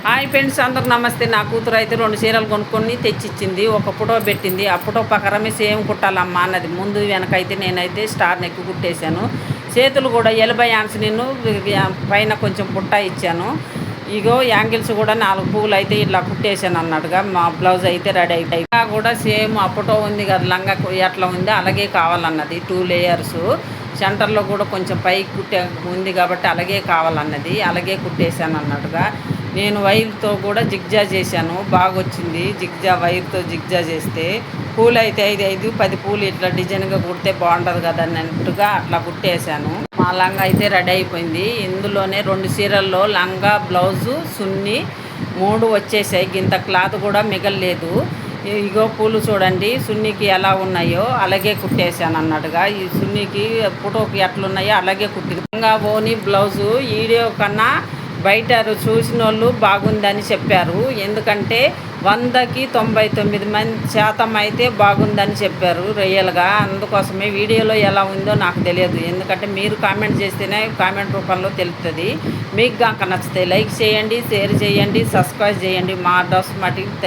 Hi friends, అందరికి నమస్తే. నా కూతురు అయితే 2 చీరలు కొనుక్కొని తెచ్చిచ్చింది. ఒక ఫోటో పెట్టింది. ఆ ఫోటో ప్రకారమే సేమ్ కుట్టాలమ్మా అన్నది. ముందు వెనకైతే నేనైతే స్టార్ నెక్ కుట్టేశాను. చేతులు కూడా ఎలబై హ్యాండ్స్ నేను పైన కొంచెం పుట్ట ఇచ్చాను. ఇగో యాంగిల్స్ కూడా 4 పువ్వులు అయితే ఇట్లా కుట్టేశాను అన్నట్టుగా. మా బ్లౌజ్ అయితే రెడీ అయిపోయి కూడా సేమ్ ఆ ఫోటో ఉంది కదా, లంగా ఎట్లా ఉంది అలాగే కావాలన్నది. 2 లేయర్స్ సెంటర్లో కూడా కొంచెం పైకి కుట్టే ఉంది కాబట్టి అలాగే కావాలన్నది. అలాగే కుట్టేశాను అన్నట్టుగా. నేను వైర్తో కూడా జిగ్జా చేశాను, బాగా వచ్చింది. జిగ్జా వైర్తో జిగ్జా చేస్తే పూలు అయితే 5 10 పూలు ఇట్లా డిజైన్గా కుడితే బాగుంటుంది కదా అన్నట్టుగా అట్లా కుట్టేశాను. మా లంగా అయితే రెడీ అయిపోయింది. ఇందులోనే 2 చీరల్లో లంగా, బ్లౌజు, సున్ని 3 వచ్చేసాయి. గింత క్లాత్ కూడా మిగలలేదు. ఇగో పూలు చూడండి సున్నికి ఎలా ఉన్నాయో అలాగే కుట్టేశాను అన్నట్టుగా. ఈ సున్నికి ఫోటోకి ఎట్లున్నాయో అలాగే లంగా ఓని బ్లౌజు వీడియో కన్నా బయట చూసిన వాళ్ళు బాగుందని చెప్పారు. ఎందుకంటే 100కి 99% అయితే బాగుందని చెప్పారు రియల్గా. అందుకోసమే వీడియోలో ఎలా ఉందో నాకు తెలియదు. ఎందుకంటే మీరు కామెంట్ చేస్తేనే కామెంట్ రూపంలో తెలుస్తుంది. మీకు కనుక నచ్చితే లైక్ చేయండి, షేర్ చేయండి, సబ్స్క్రైబ్ చేయండి. మా డ్రెస్ మటుకు